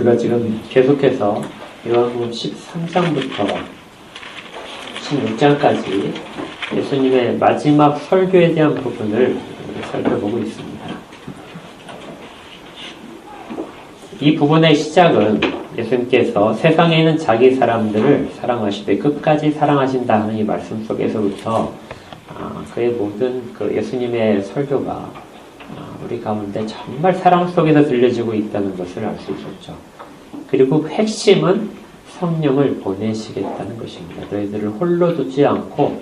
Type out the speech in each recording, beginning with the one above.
우리가 지금 계속해서 요한복음 13장부터 16장까지 예수님의 마지막 설교에 대한 부분을 살펴보고 있습니다. 이 부분의 시작은 예수님께서 세상에 있는 자기 사람들을 사랑하시되 끝까지 사랑하신다 하는 이 말씀 속에서부터 그의 모든 그 예수님의 설교가 우리 가운데 정말 사랑 속에서 들려지고 있다는 것을 알 수 있었죠. 그리고 핵심은 성령을 보내시겠다는 것입니다. 너희들을 홀로 두지 않고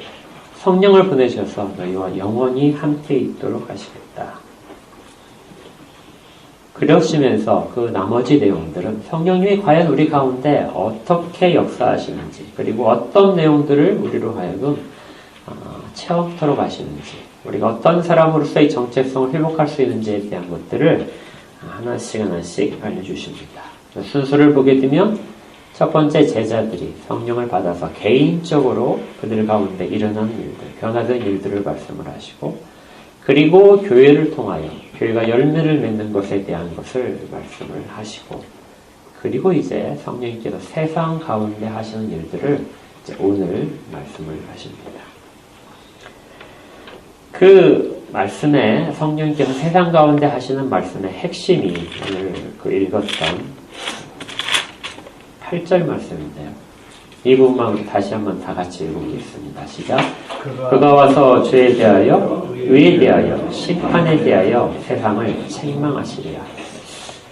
성령을 보내셔서 너희와 영원히 함께 있도록 하시겠다. 그러시면서 그 나머지 내용들은 성령님이 과연 우리 가운데 어떻게 역사하시는지, 그리고 어떤 내용들을 우리로 하여금 체험토록 하시는지, 우리가 어떤 사람으로서의 정체성을 회복할 수 있는지에 대한 것들을 하나씩 알려주십니다. 순서를 보게 되면 첫 번째, 제자들이 성령을 받아서 개인적으로 그들 가운데 일어난 일들, 변화된 일들을 말씀을 하시고, 그리고 교회를 통하여 교회가 열매를 맺는 것에 대한 것을 말씀을 하시고, 그리고 이제 성령님께서 세상 가운데 하시는 일들을 이제 오늘 말씀을 하십니다. 그 말씀에 성령님께서 세상 가운데 하시는 말씀의 핵심이 오늘 그 읽었던 8절 말씀인데요. 이 부분만 다시 한번 다 같이 읽어보겠습니다. 시작. 그가 와서 죄에 대하여, 의에 대하여, 심판에 대하여 세상을 책망하시리라.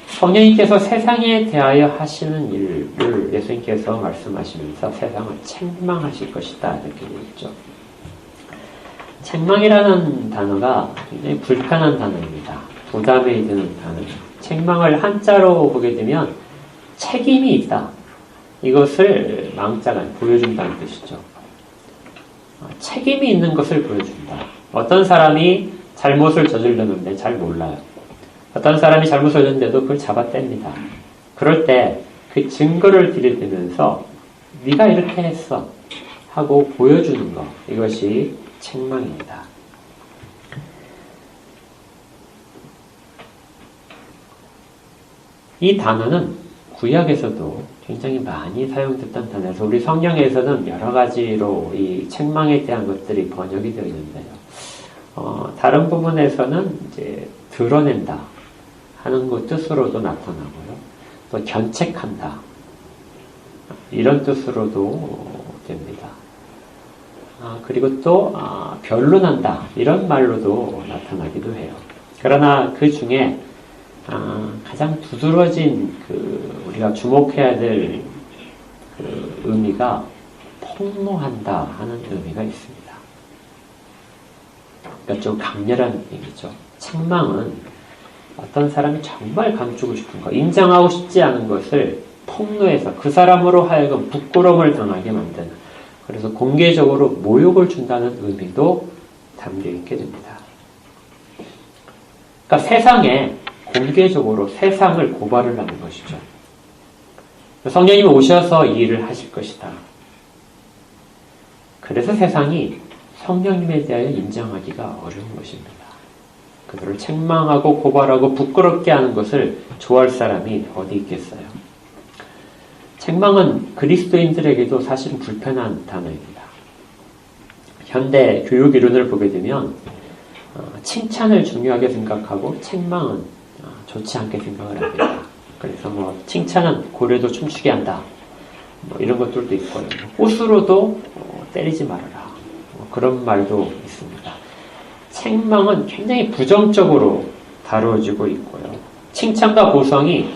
성령님께서 세상에 대하여 하시는 일을 예수님께서 말씀하시면서 세상을 책망하실 것이다 이렇게 되어 있죠. 책망이라는 단어가 굉장히 불편한 단어입니다. 부담이 드는 단어입니다. 책망을 한자로 보게 되면 책임이 있다. 이것을 망자가 보여준다는 뜻이죠. 책임이 있는 것을 보여준다. 어떤 사람이 잘못을 저질렀는데 잘 몰라요. 어떤 사람이 잘못을 저질렀는데도 그걸 잡아뗍니다. 그럴 때 그 증거를 들이대면서 네가 이렇게 했어 하고 보여주는 것, 이것이 책망입니다. 이 단어는 구약에서도 굉장히 많이 사용됐던 단어에서 우리 성경에서는 여러 가지로 이 책망에 대한 것들이 번역이 되어 있는데요. 다른 부분에서는 이제 드러낸다 하는 것 뜻으로도 나타나고요. 또 견책한다 이런 뜻으로도 됩니다. 그리고 또 변론한다 이런 말로도 나타나기도 해요. 그러나 그 중에 가장 두드러진 우리가 주목해야 될 의미가 폭로한다 하는 의미가 있습니다. 그러니까 좀 강렬한 얘기죠. 책망은 어떤 사람이 정말 감추고 싶은 것, 인정하고 싶지 않은 것을 폭로해서 그 사람으로 하여금 부끄러움을 당하게 만드는, 그래서 공개적으로 모욕을 준다는 의미도 담겨 있게 됩니다. 그러니까 세상에 공개적으로 세상을 고발을 하는 것이죠. 성령님이 오셔서 이 일을 하실 것이다. 그래서 세상이 성령님에 대하여 인정하기가 어려운 것입니다. 그들을 책망하고 고발하고 부끄럽게 하는 것을 좋아할 사람이 어디 있겠어요. 책망은 그리스도인들에게도 사실은 불편한 단어입니다. 현대 교육 이론을 보게 되면 칭찬을 중요하게 생각하고 책망은 좋지 않게 생각을 합니다. 그래서 칭찬은 고래도 춤추게 한다. 이런 것들도 있고요. 꽃으로도 때리지 말아라. 그런 말도 있습니다. 책망은 굉장히 부정적으로 다뤄지고 있고요. 칭찬과 보상이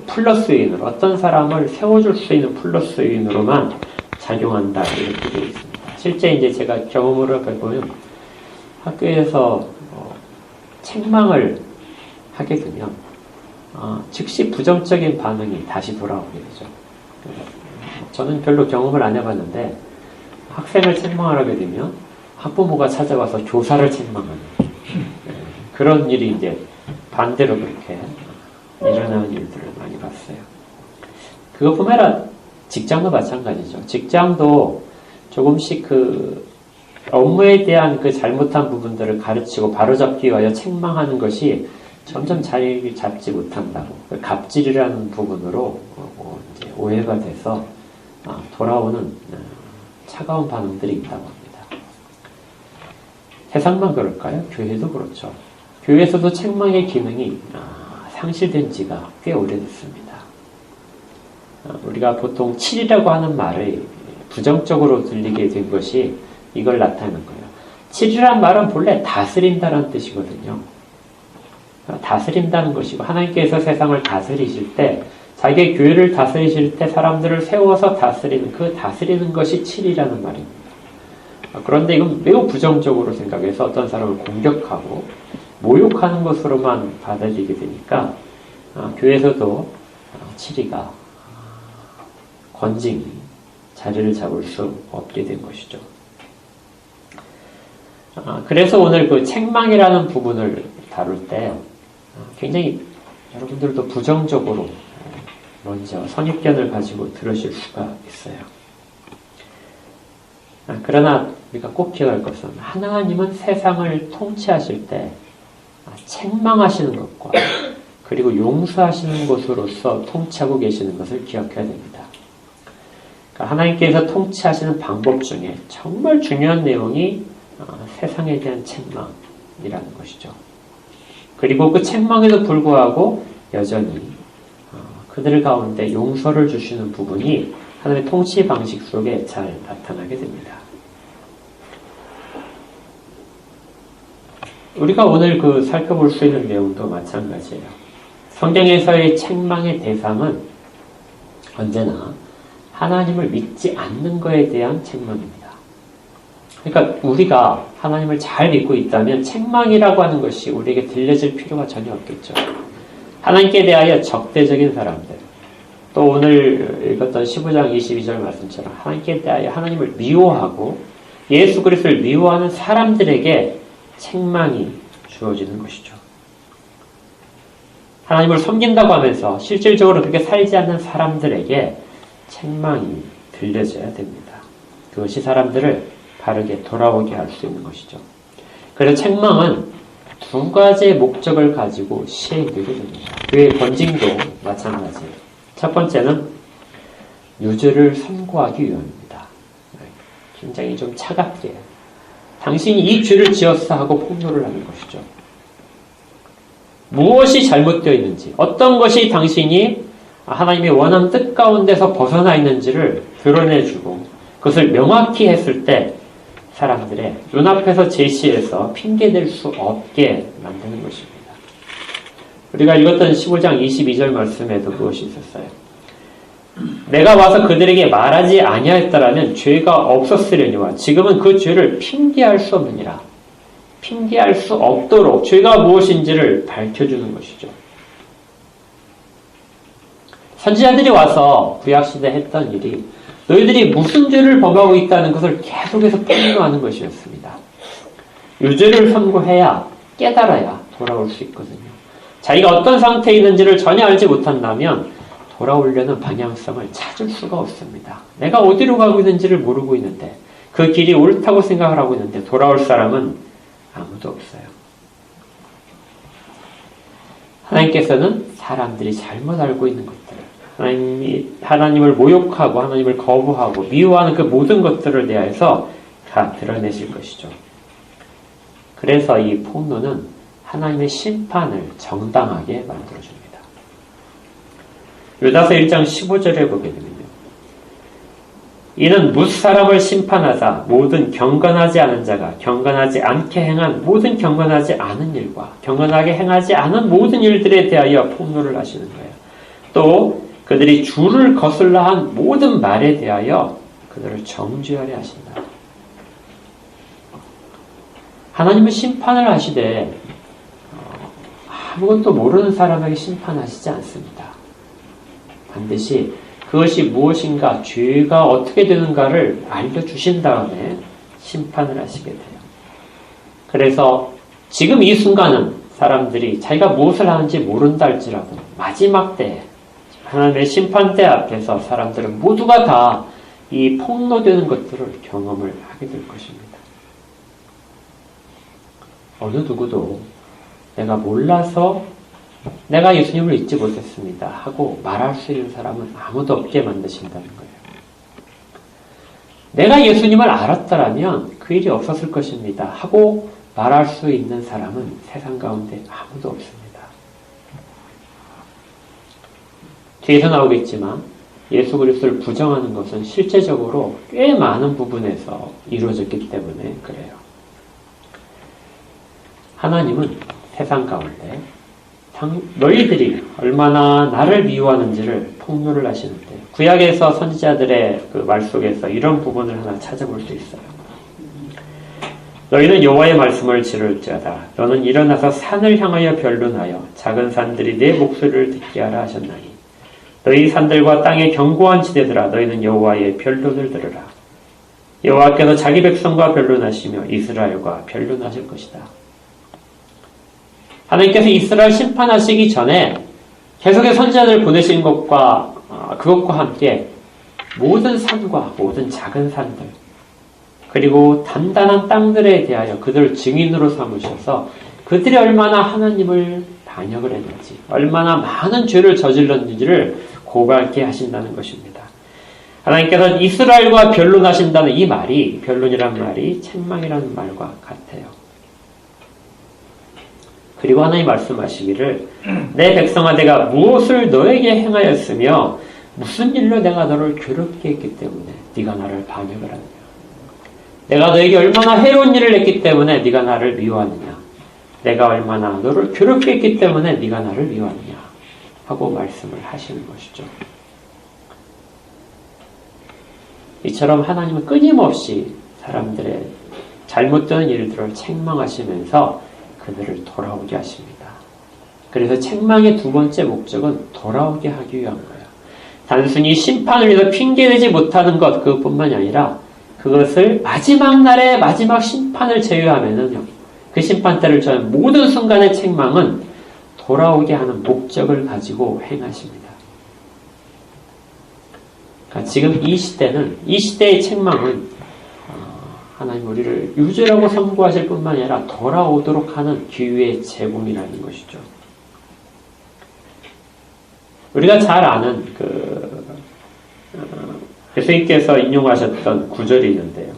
플러스 요인으로, 어떤 사람을 세워줄 수 있는 플러스 요인으로만 작용한다 이렇게 되어 있습니다. 실제 이제 제가 경험을 해보면 학교에서 책망을 하게 되면 즉시 부정적인 반응이 다시 돌아오게 되죠. 저는 별로 경험을 안 해봤는데 학생을 책망을 하게 되면 학부모가 찾아와서 교사를 책망하는 그런 일이 이제 반대로 그렇게 일어나는 일들을 많이 봤어요. 그것뿐만 아니라 직장도 마찬가지죠. 직장도 조금씩 업무에 대한 잘못한 부분들을 가르치고 바로잡기 위하여 책망하는 것이 점점 자리 잡지 못한다고 갑질이라는 부분으로 이제 오해가 돼서 돌아오는 차가운 반응들이 있다고 합니다. 세상만 그럴까요? 교회도 그렇죠. 교회에서도 책망의 기능이 상실된 지가 꽤 오래됐습니다. 우리가 보통 7이라고 하는 말을 부정적으로 들리게 된 것이 이걸 나타내는 거예요. 7이란 말은 본래 다스린다는 뜻이거든요. 다스린다는 것이고 하나님께서 세상을 다스리실 때 자기의 교회를 다스리실 때 사람들을 세워서 다스리는 그 다스리는 것이 7이라는 말입니다. 그런데 이건 매우 부정적으로 생각해서 어떤 사람을 공격하고 모욕하는 것으로만 받아들이게 되니까 교회에서도 7이가 건징이 자리를 잡을 수 없게 된 것이죠. 그래서 오늘 그 책망이라는 부분을 다룰 때 굉장히 여러분들도 부정적으로 먼저 선입견을 가지고 들으실 수가 있어요. 그러나 우리가 꼭 기억할 것은 하나님은 세상을 통치하실 때 책망하시는 것과 그리고 용서하시는 것으로서 통치하고 계시는 것을 기억해야 됩니다. 그러니까 하나님께서 통치하시는 방법 중에 정말 중요한 내용이 세상에 대한 책망이라는 것이죠. 그리고 그 책망에도 불구하고 여전히 그들 가운데 용서를 주시는 부분이 하나님의 통치 방식 속에 잘 나타나게 됩니다. 우리가 오늘 살펴볼 수 있는 내용도 마찬가지예요. 성경에서의 책망의 대상은 언제나 하나님을 믿지 않는 것에 대한 책망입니다. 그러니까 우리가 하나님을 잘 믿고 있다면 책망이라고 하는 것이 우리에게 들려질 필요가 전혀 없겠죠. 하나님께 대하여 적대적인 사람들, 또 오늘 읽었던 15장 22절 말씀처럼 하나님께 대하여 하나님을 미워하고 예수 그리스도를 미워하는 사람들에게 책망이 주어지는 것이죠. 하나님을 섬긴다고 하면서 실질적으로 그렇게 살지 않는 사람들에게 책망이 들려져야 됩니다. 그것이 사람들을 바르게 돌아오게 할 수 있는 것이죠. 그래서 책망은 두 가지의 목적을 가지고 시행되게 됩니다. 그의 번징도 마찬가지예요. 첫 번째는 유죄를 선고하기 위함입니다. 굉장히 좀 차갑게 당신이 이 죄를 지었어 하고 폭로를 하는 것이죠. 무엇이 잘못되어 있는지, 어떤 것이 당신이 하나님의 원하는 뜻 가운데서 벗어나 있는지를 드러내주고 그것을 명확히 했을 때 사람들의 눈앞에서 제시해서 핑계댈 수 없게 만드는 것입니다. 우리가 읽었던 15장 22절 말씀에도 그것이 있었어요. 내가 와서 그들에게 말하지 아니하였더라면 죄가 없었으려니와 지금은 그 죄를 핑계할 수 없느니라. 핑계할 수 없도록 죄가 무엇인지를 밝혀주는 것이죠. 선지자들이 와서 구약시대 했던 일이 너희들이 무슨 죄를 범하고 있다는 것을 계속해서 폭로하는 것이었습니다. 유죄를 선고해야 깨달아야 돌아올 수 있거든요. 자기가 어떤 상태에 있는지를 전혀 알지 못한다면 돌아오려는 방향성을 찾을 수가 없습니다. 내가 어디로 가고 있는지를 모르고 있는데 그 길이 옳다고 생각을 하고 있는데 돌아올 사람은 아무도 없어요. 하나님께서는 사람들이 잘못 알고 있는 것들을 하나님을 모욕하고 하나님을 거부하고 미워하는 그 모든 것들을 대하여서 다 드러내실 것이죠. 그래서 이 폭로는 하나님의 심판을 정당하게 만들어줍니다. 유다서 1장 15절에 보게 되면요. 이는 무사람을 심판하사 모든 경건하지 않은 자가 경건하지 않게 행한 모든 경건하지 않은 일과 경건하게 행하지 않은 모든 일들에 대하여 폭로를 하시는 거예요. 또 그들이 주를 거슬러 한 모든 말에 대하여 그들을 정죄하려 하신다. 하나님은 심판을 하시되 아무것도 모르는 사람에게 심판하시지 않습니다. 반드시 그것이 무엇인가, 죄가 어떻게 되는가를 알려주신 다음에 심판을 하시게 돼요. 그래서 지금 이 순간은 사람들이 자기가 무엇을 하는지 모른다 할지라도 마지막 때 하나님의 심판대 앞에서 사람들은 모두가 다 이 폭로되는 것들을 경험을 하게 될 것입니다. 어느 누구도 내가 몰라서 내가 예수님을 잊지 못했습니다 하고 말할 수 있는 사람은 아무도 없게 만드신다는 거예요. 내가 예수님을 알았더라면 그 일이 없었을 것입니다 하고 말할 수 있는 사람은 세상 가운데 아무도 없습니다. 뒤에서 나오겠지만 예수 그리스도를 부정하는 것은 실제적으로 꽤 많은 부분에서 이루어졌기 때문에 그래요. 하나님은 세상 가운데 너희들이 얼마나 나를 미워하는지를 폭로를 하시는데 구약에서 선지자들의 그 말 속에서 이런 부분을 하나 찾아볼 수 있어요. 너희는 여호와의 말씀을 지를지어다. 너는 일어나서 산을 향하여 변론하여 작은 산들이 내 목소리를 듣게 하라 하셨나니 너희 산들과 땅의 견고한 지대들아 너희는 여호와의 변론을 들으라. 여호와께서 자기 백성과 변론하시며 이스라엘과 변론하실 것이다. 하나님께서 이스라엘 심판하시기 전에 계속의 선지자들을 보내신 것과 그것과 함께 모든 산과 모든 작은 산들 그리고 단단한 땅들에 대하여 그들을 증인으로 삼으셔서 그들이 얼마나 하나님을 반역을 했는지 얼마나 많은 죄를 저질렀는지를 고발케 하신다는 것입니다. 하나님께서 이스라엘과 변론하신다는 이 말이 변론이란 말이 책망이라는 말과 같아요. 그리고 하나님 말씀하시기를 내 백성아 내가 무엇을 너에게 행하였으며 무슨 일로 내가 너를 괴롭게 했기 때문에 네가 나를 반역을 하느냐. 내가 너에게 얼마나 해로운 일을 했기 때문에 네가 나를 미워하느냐. 내가 얼마나 너를 괴롭게 했기 때문에 네가 나를 미워하느냐 하고 말씀을 하시는 것이죠. 이처럼 하나님은 끊임없이 사람들의 잘못된 일들을 책망하시면서 그들을 돌아오게 하십니다. 그래서 책망의 두 번째 목적은 돌아오게 하기 위한 거예요. 단순히 심판을 위해서 핑계대지 못하는 것 그것뿐만이 아니라 그것을 마지막 날의 마지막 심판을 제외하면은요. 그 심판 때를 저는 모든 순간의 책망은 돌아오게 하는 목적을 가지고 행하십니다. 그러니까 지금 이 시대의 책망은 하나님 우리를 유죄라고 선고하실 뿐만 아니라 돌아오도록 하는 기회의 제공이라는 것이죠. 우리가 잘 아는 예수님께서 인용하셨던 구절이 있는데요.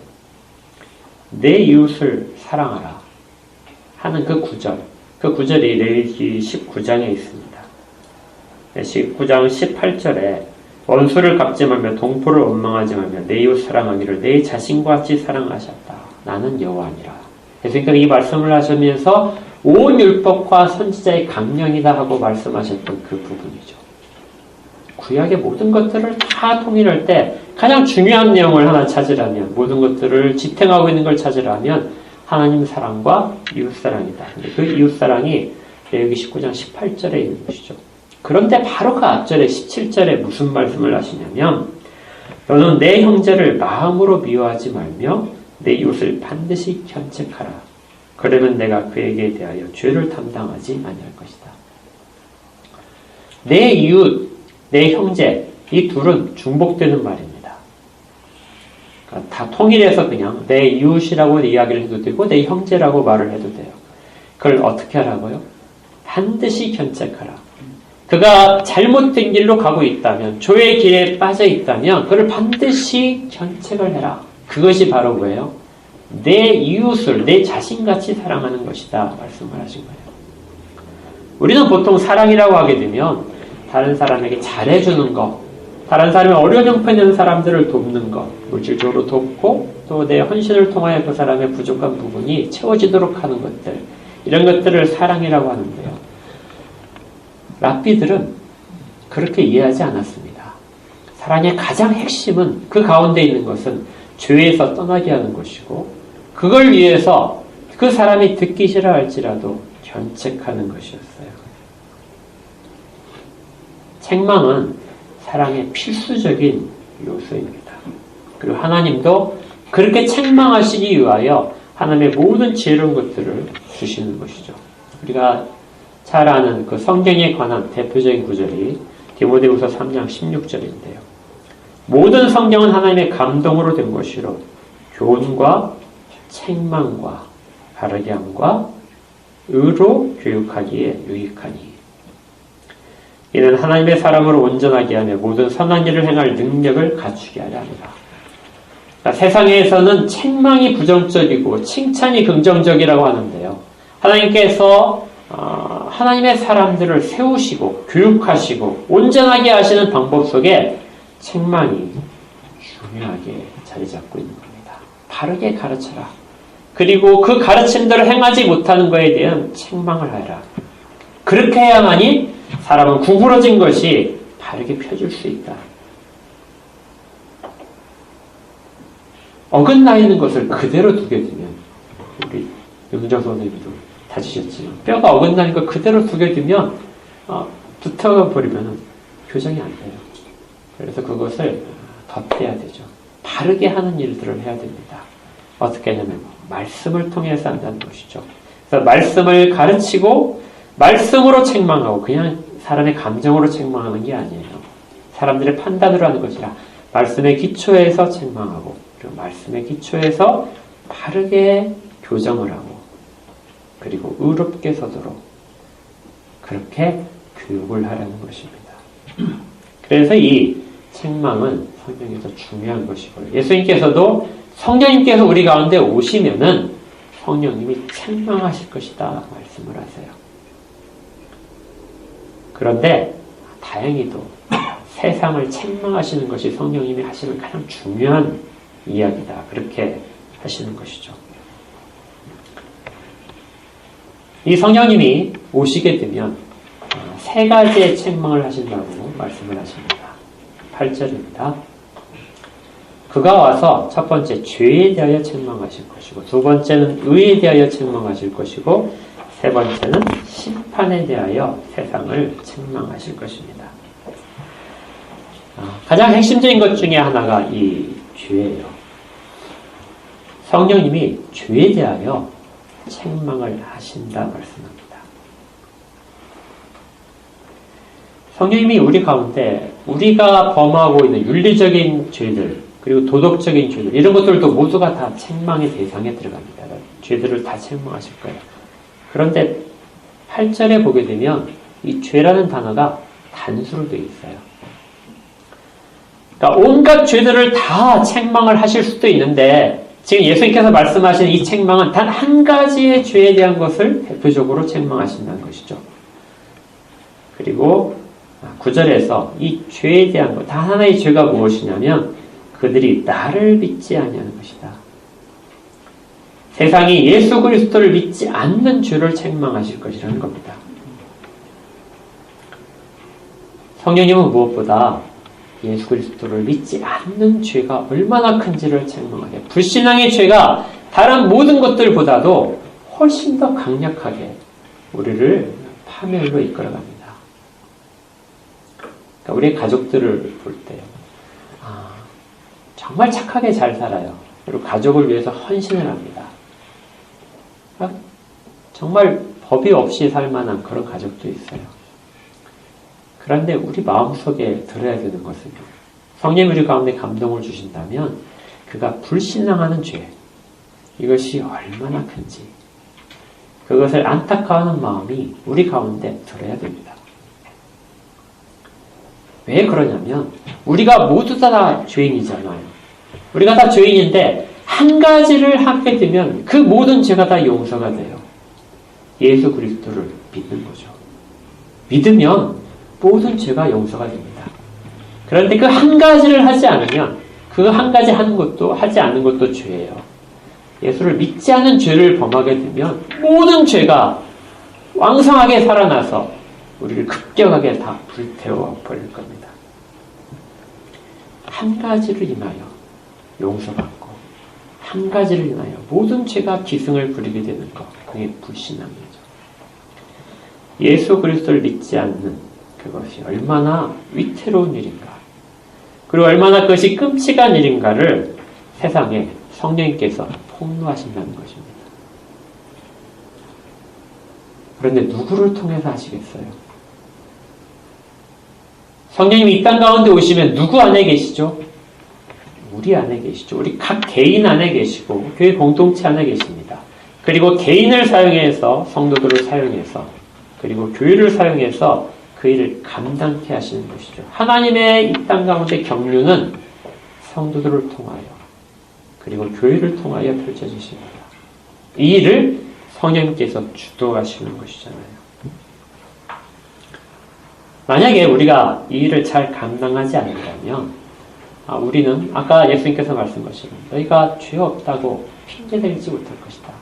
내 이웃을 사랑하라 하는 그 구절이 레위기 19장에 있습니다. 19장 18절에 원수를 갚지 말며 동포를 원망하지 말며 내 이웃 사랑하기를 내 자신과 같이 사랑하셨다. 나는 여호와니라. 그러니까 이 말씀을 하시면서 온 율법과 선지자의 강령이다 하고 말씀하셨던 그 부분이죠. 구약의 모든 것들을 다 통일할 때 가장 중요한 내용을 하나 찾으라면 모든 것들을 지탱하고 있는 걸 찾으라면 하나님 사랑과 이웃 사랑이다. 근데 그 이웃 사랑이 레위기 19장 18절에 있는 것이죠. 그런데 바로 그 앞절에 17절에 무슨 말씀을 하시냐면 너는 내 형제를 마음으로 미워하지 말며 내 이웃을 반드시 견책하라. 그러면 내가 그에게 대하여 죄를 담당하지 아니할 것이다. 내 이웃, 내 형제 이 둘은 중복되는 말입니다. 그러니까 다 통일해서 그냥 내 이웃이라고 이야기를 해도 되고 내 형제라고 말을 해도 돼요. 그걸 어떻게 하라고요? 반드시 견책하라. 그가 잘못된 길로 가고 있다면 죄의 길에 빠져 있다면 그를 반드시 견책을 해라. 그것이 바로 뭐예요? 내 이웃을 내 자신같이 사랑하는 것이다 말씀을 하신 거예요. 우리는 보통 사랑이라고 하게 되면 다른 사람에게 잘해주는 것, 다른 사람의 어려운 형편에 있는 사람들을 돕는 것, 물질적으로 돕고 또 내 헌신을 통하여 그 사람의 부족한 부분이 채워지도록 하는 것들, 이런 것들을 사랑이라고 하는데요. 랍비들은 그렇게 이해하지 않았습니다. 사랑의 가장 핵심은 그 가운데 있는 것은 죄에서 떠나게 하는 것이고 그걸 위해서 그 사람이 듣기 싫어할지라도 견책하는 것이었어요. 책망은 사랑의 필수적인 요소입니다. 그리고 하나님도 그렇게 책망하시기 위하여 하나님의 모든 지혜로운 것들을 주시는 것이죠. 우리가 잘 아는 그 성경에 관한 대표적인 구절이 디모데후서 3장 16절인데요. 모든 성경은 하나님의 감동으로 된 것이로 교훈과 책망과 바르게 함과 의로 교육하기에 유익하니 이는 하나님의 사람으로 온전하게 하며 모든 선한 일을 행할 능력을 갖추게 하려 합니다. 세상에서는 책망이 부정적이고 칭찬이 긍정적이라고 하는데요. 하나님께서 하나님의 사람들을 세우시고 교육하시고 온전하게 하시는 방법 속에 책망이 중요하게 자리 잡고 있는 겁니다. 바르게 가르쳐라. 그리고 그 가르침대로 행하지 못하는 것에 대한 책망을 하라. 그렇게 해야만이 사람은 구부러진 것이 바르게 펴줄 수 있다. 어긋나 있는 것을 그대로 두게 되면, 우리 윤정 선생님도 다지셨지만, 뼈가 어긋나는 걸 그대로 두게 되면, 붙어버리면 교정이 안 돼요. 그래서 그것을 덧대야 되죠. 바르게 하는 일들을 해야 됩니다. 어떻게 하냐면, 말씀을 통해서 한다는 것이죠. 그래서 말씀을 가르치고, 말씀으로 책망하고, 그냥 사람의 감정으로 책망하는 게 아니에요. 사람들의 판단으로 하는 것이라, 말씀의 기초에서 책망하고, 그리고 말씀의 기초에서 바르게 교정을 하고 그리고 의롭게 서도록 그렇게 교육을 하라는 것입니다. 그래서 이 책망은 성경에서 중요한 것이고요. 예수님께서도 성령님께서 우리 가운데 오시면은 성령님이 책망하실 것이다 말씀을 하세요. 그런데 다행히도 세상을 책망하시는 것이 성령님이 하시는 가장 중요한 이야기다. 그렇게 하시는 것이죠. 이 성령님이 오시게 되면 세 가지의 책망을 하신다고 말씀을 하십니다. 8절입니다. 그가 와서 첫 번째 죄에 대하여 책망하실 것이고 두 번째는 의에 대하여 책망하실 것이고 세 번째는 심판에 대하여 세상을 책망하실 것입니다. 가장 핵심적인 것 중에 하나가 이 죄예요. 성령님이 죄에 대하여 책망을 하신다 말씀합니다. 성령님이 우리 가운데 우리가 범하고 있는 윤리적인 죄들 그리고 도덕적인 죄들 이런 것들도 모두가 다 책망의 대상에 들어갑니다. 죄들을 다 책망하실 거예요. 그런데 8절에 보게 되면 이 죄라는 단어가 단수로 되어 있어요. 그러니까 온갖 죄들을 다 책망을 하실 수도 있는데 지금 예수님께서 말씀하신 이 책망은 단 한 가지의 죄에 대한 것을 대표적으로 책망하신다는 것이죠. 그리고 9절에서 이 죄에 대한 것, 단 하나의 죄가 무엇이냐면 그들이 나를 믿지 아니하는 것이다. 세상이 예수 그리스도를 믿지 않는 죄를 책망하실 것이라는 겁니다. 성령님은 무엇보다 예수 그리스도를 믿지 않는 죄가 얼마나 큰지를 책망하게 불신앙의 죄가 다른 모든 것들보다도 훨씬 더 강력하게 우리를 파멸로 이끌어갑니다. 그러니까 우리 가족들을 볼 때 정말 착하게 잘 살아요. 그리고 가족을 위해서 헌신을 합니다. 정말 법이 없이 살 만한 그런 가족도 있어요. 그런데 우리 마음속에 들어야 되는 것은 성령이 우리 가운데 감동을 주신다면 그가 불신앙하는 죄 이것이 얼마나 큰지 그것을 안타까워하는 마음이 우리 가운데 들어야 됩니다. 왜 그러냐면 우리가 모두 다 죄인이잖아요. 우리가 다 죄인인데 한 가지를 하게 되면 그 모든 죄가 다 용서가 돼요. 예수 그리스도를 믿는 거죠. 믿으면 모든 죄가 용서가 됩니다. 그런데 그 한 가지를 하지 않으면 그 한 가지 하는 것도 하지 않는 것도 죄예요. 예수를 믿지 않은 죄를 범하게 되면 모든 죄가 왕성하게 살아나서 우리를 급격하게 다 불태워 버릴 겁니다. 한 가지를 인하여 용서받고 한 가지를 인하여 모든 죄가 기승을 부리게 되는 것 그게 불신앙이죠. 예수 그리스도를 믿지 않는 그것이 얼마나 위태로운 일인가 그리고 얼마나 그것이 끔찍한 일인가를 세상에 성령님께서 폭로하신다는 것입니다. 그런데 누구를 통해서 하시겠어요? 성령님이 이 땅 가운데 오시면 누구 안에 계시죠? 우리 안에 계시죠. 우리 각 개인 안에 계시고 교회 공동체 안에 계십니다. 그리고 개인을 사용해서, 성도들을 사용해서, 그리고 교회를 사용해서 그 일을 감당케 하시는 것이죠. 하나님의 이 땅 가운데 경륜은 성도들을 통하여, 그리고 교회를 통하여 펼쳐지십니다. 이 일을 성령께서 주도하시는 것이잖아요. 만약에 우리가 이 일을 잘 감당하지 않는다면 우리는 아까 예수님께서 말씀하신 너희가 죄 없다고 핑계대지 못할 것이다.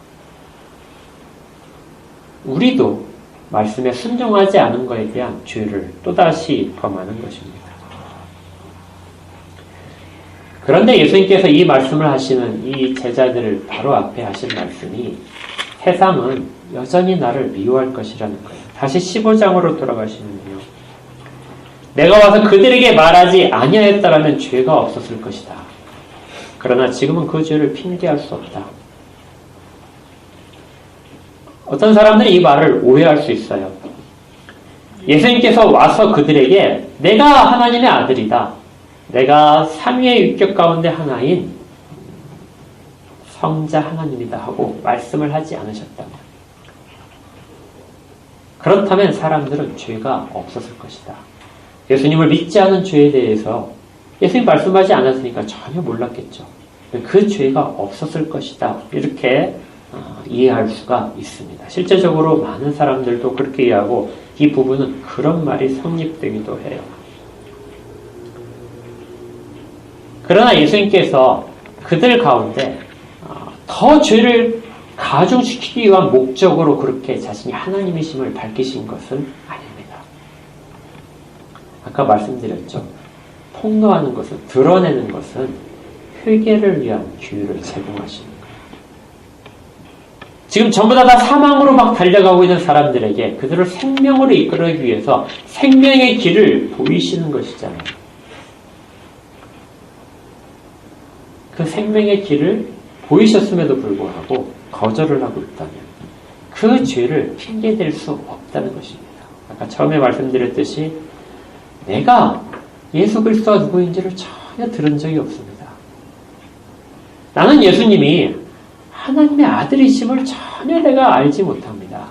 우리도 말씀에 순종하지 않은 것에 대한 죄를 또다시 범하는 것입니다. 그런데 예수님께서 이 말씀을 하시는 이 제자들을 바로 앞에 하신 말씀이 세상은 여전히 나를 미워할 것이라는 거예요. 다시 15장으로 돌아가시면요. 내가 와서 그들에게 말하지 아니하였다라면 죄가 없었을 것이다. 그러나 지금은 그 죄를 핑계할 수 없다. 어떤 사람들이 이 말을 오해할 수 있어요. 예수님께서 와서 그들에게 내가 하나님의 아들이다. 내가 삼위의 유격 가운데 하나인 성자 하나님이다 하고 말씀을 하지 않으셨다면 그렇다면 사람들은 죄가 없었을 것이다. 예수님을 믿지 않은 죄에 대해서 예수님 말씀하지 않았으니까 전혀 몰랐겠죠. 그 죄가 없었을 것이다. 이렇게 이해할 수가 있습니다. 실제적으로 많은 사람들도 그렇게 이해하고 이 부분은 그런 말이 성립되기도 해요. 그러나 예수님께서 그들 가운데 더 죄를 가중시키기 위한 목적으로 그렇게 자신이 하나님이심을 밝히신 것은 아닙니다. 아까 말씀드렸죠. 폭로하는 것은, 드러내는 것은 회개를 위한 기회를 제공하시는 거예요. 지금 전부 다 사망으로 막 달려가고 있는 사람들에게 그들을 생명으로 이끌기 위해서 생명의 길을 보이시는 것이잖아요. 그 생명의 길을 보이셨음에도 불구하고 거절을 하고 있다면 그 죄를 핑계댈 수 없다는 것입니다. 아까 처음에 말씀드렸듯이 내가 예수 그리스도가 누구인지를 전혀 들은 적이 없습니다. 나는 예수님이 하나님의 아들이심을 전혀 내가 알지 못합니다.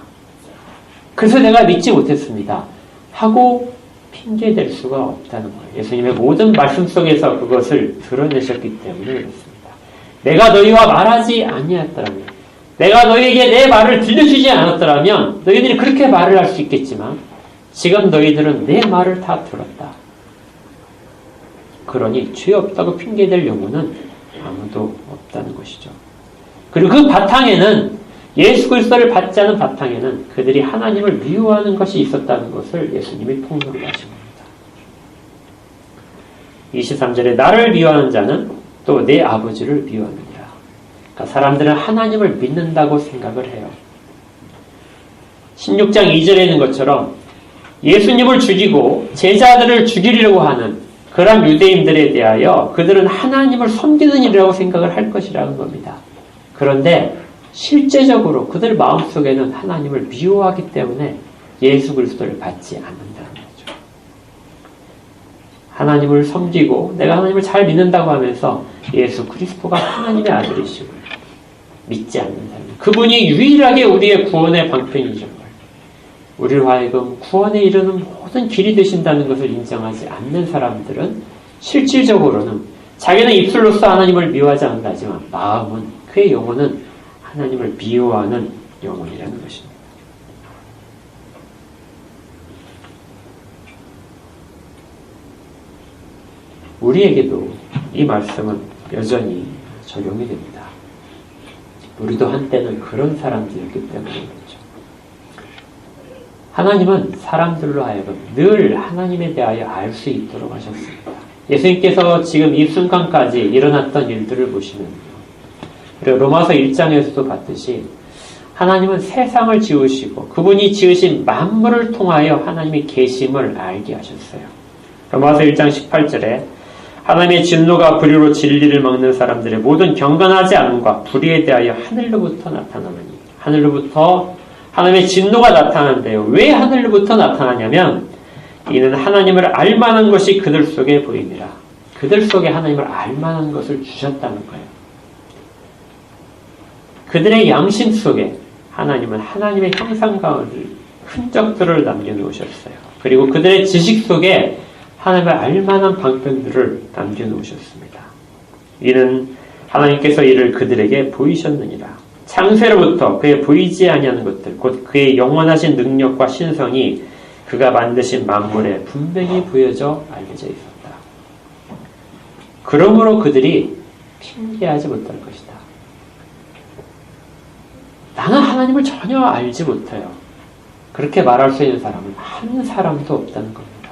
그래서 내가 믿지 못했습니다. 하고 핑계댈 수가 없다는 거예요. 예수님의 모든 말씀 속에서 그것을 드러내셨기 때문에 그렇습니다. 내가 너희와 말하지 아니하였더라면, 내가 너희에게 내 말을 들려주지 않았더라면 너희들이 그렇게 말을 할 수 있겠지만 지금 너희들은 내 말을 다 들었다. 그러니 죄 없다고 핑계댈 영혼은 아무도 없다는 것이죠. 그리고 그 바탕에는, 예수 그리스도를 받지 않은 바탕에는 그들이 하나님을 미워하는 것이 있었다는 것을 예수님이 폭로를 하신 겁니다. 23절에 나를 미워하는 자는 또 내 아버지를 미워하느니라. 그러니까 사람들은 하나님을 믿는다고 생각을 해요. 16장 2절에 있는 것처럼 예수님을 죽이고 제자들을 죽이려고 하는 그런 유대인들에 대하여 그들은 하나님을 섬기는 일이라고 생각을 할 것이라는 겁니다. 그런데 실제적으로 그들 마음속에는 하나님을 미워하기 때문에 예수 그리스도를 받지 않는다는 거죠. 하나님을 섬기고 내가 하나님을 잘 믿는다고 하면서 예수 그리스도가 하나님의 아들이심을 믿지 않는다는, 그분이 유일하게 우리의 구원의 방편이죠. 우리를 하여금 구원에 이르는 모든 길이 되신다는 것을 인정하지 않는 사람들은 실질적으로는 자기는 입술로서 하나님을 미워하지 않는다지만 마음은, 그의 영혼은 하나님을 미워하는 영혼이라는 것입니다. 우리에게도 이 말씀은 여전히 적용이 됩니다. 우리도 한때는 그런 사람들이었기 때문에 그렇죠. 하나님은 사람들로 하여금 늘 하나님에 대하여 알 수 있도록 하셨습니다. 예수님께서 지금 이 순간까지 일어났던 일들을 보시면요. 그리고 로마서 1장에서도 봤듯이 하나님은 세상을 지으시고 그분이 지으신 만물을 통하여 하나님의 계심을 알게 하셨어요. 로마서 1장 18절에 하나님의 진노가 불의로 진리를 막는 사람들의 모든 경건하지 않음과 불의에 대하여 하늘로부터 나타나느니, 하늘로부터 하나님의 진노가 나타나는데요. 왜 하늘로부터 나타나냐면 이는 하나님을 알만한 것이 그들 속에 보입니다. 그들 속에 하나님을 알만한 것을 주셨다는 거예요. 그들의 양심 속에 하나님은 하나님의 형상 가운데 흔적들을 남겨놓으셨어요. 그리고 그들의 지식 속에 하나님을 알만한 방편들을 남겨놓으셨습니다. 이는 하나님께서 이를 그들에게 보이셨느니라. 창세로부터 그의 보이지 아니하는 것들, 곧 그의 영원하신 능력과 신성이 그가 만드신 만물에 분명히 보여져 알려져 있었다. 그러므로 그들이 핑계하지 못할 것이다. 나는 하나님을 전혀 알지 못해요. 그렇게 말할 수 있는 사람은 한 사람도 없다는 겁니다.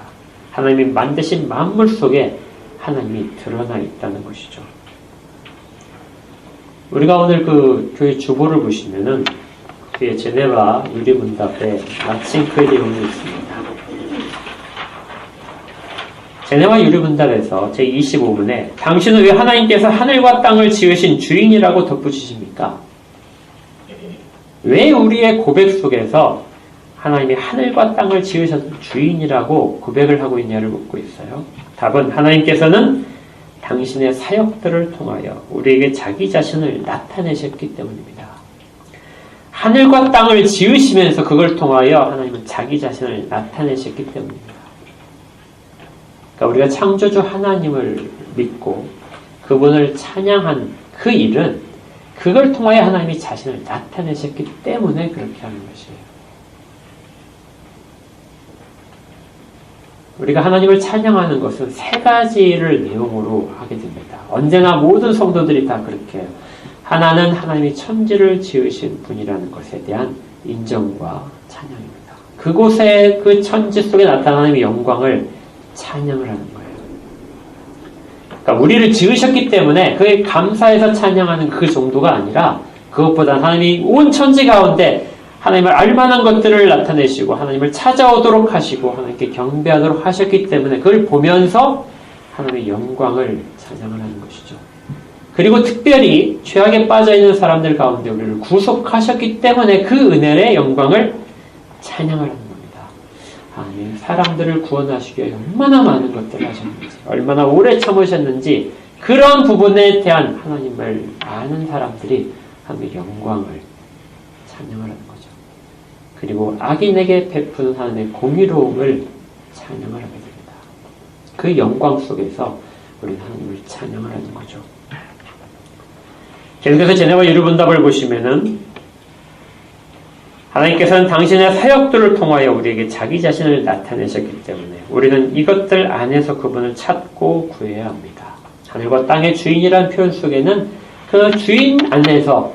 하나님이 만드신 만물 속에 하나님이 드러나 있다는 것이죠. 우리가 오늘 그 교회 주보를 보시면은 뒤에 제네바 유리문답에 마침 그 내용이 있습니다. 제네바 유리문답에서 제25문에 당신은 왜 하나님께서 하늘과 땅을 지으신 주인이라고 덧붙이십니까? 왜 우리의 고백 속에서 하나님이 하늘과 땅을 지으신 주인이라고 고백을 하고 있냐를 묻고 있어요. 답은 하나님께서는 당신의 사역들을 통하여 우리에게 자기 자신을 나타내셨기 때문입니다. 하늘과 땅을 지으시면서 그걸 통하여 하나님은 자기 자신을 나타내셨기 때문입니다. 그러니까 우리가 창조주 하나님을 믿고 그분을 찬양한 그 일은 그걸 통하여 하나님이 자신을 나타내셨기 때문에 그렇게 하는 것이에요. 우리가 하나님을 찬양하는 것은 세 가지를 내용으로 하게 됩니다. 언제나 모든 성도들이 다 그렇게 해요. 하나는 하나님이 천지를 지으신 분이라는 것에 대한 인정과 찬양입니다. 그곳에 그 천지 속에 나타나는 하나님의 영광을 찬양을 하는 거예요. 그러니까 우리를 지으셨기 때문에 그에 감사해서 찬양하는 그 정도가 아니라 그것보다 하나님이 온 천지 가운데 하나님을 알만한 것들을 나타내시고 하나님을 찾아오도록 하시고 하나님께 경배하도록 하셨기 때문에 그걸 보면서 하나님의 영광을 찬양을 하는 것이죠. 그리고 특별히 죄악에 빠져있는 사람들 가운데 우리를 구속하셨기 때문에 그 은혜의 영광을 찬양을 하는 겁니다. 하나님 사람들을 구원하시기 위해 얼마나 많은 것들을 하셨는지 얼마나 오래 참으셨는지 그런 부분에 대한 하나님을 아는 사람들이 하나님의 영광을 찬양을 하는 거죠. 그리고 악인에게 베푸는 하나님의 공의로움을 찬양을 하게 됩니다. 그 영광 속에서 우리는 하나님을 찬양을 하는 거죠. 계속해서 제네바 유리문답을 보시면은 하나님께서는 당신의 사역들을 통하여 우리에게 자기 자신을 나타내셨기 때문에 우리는 이것들 안에서 그분을 찾고 구해야 합니다. 하늘과 땅의 주인이라는 표현 속에는 그 주인 안에서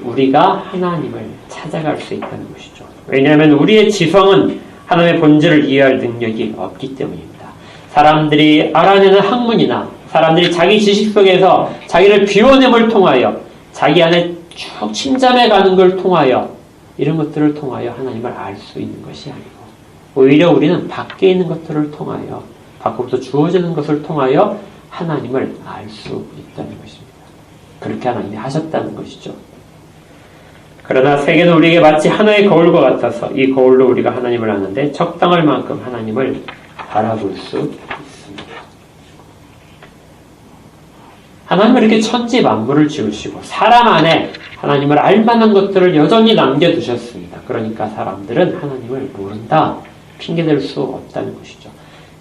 우리가 하나님을 찾아갈 수 있다는 것이죠. 왜냐하면 우리의 지성은 하나님의 본질을 이해할 능력이 없기 때문입니다. 사람들이 알아내는 학문이나 사람들이 자기 지식 속에서 자기를 비워냄을 통하여 자기 안에 쭉 침잠해 가는 걸 통하여 이런 것들을 통하여 하나님을 알 수 있는 것이 아니고 오히려 우리는 밖에 있는 것들을 통하여 밖으로부터 주어지는 것을 통하여 하나님을 알 수 있다는 것입니다. 그렇게 하나님이 하셨다는 것이죠. 그러나 세계는 우리에게 마치 하나의 거울과 같아서 이 거울로 우리가 하나님을 아는데 적당할 만큼 하나님을 바라볼 수 있습니다. 하나님은 이렇게 천지 만물을 지으시고 사람 안에 하나님을 알만한 것들을 여전히 남겨두셨습니다. 그러니까 사람들은 하나님을 모른다, 핑계댈 수 없다는 것이죠.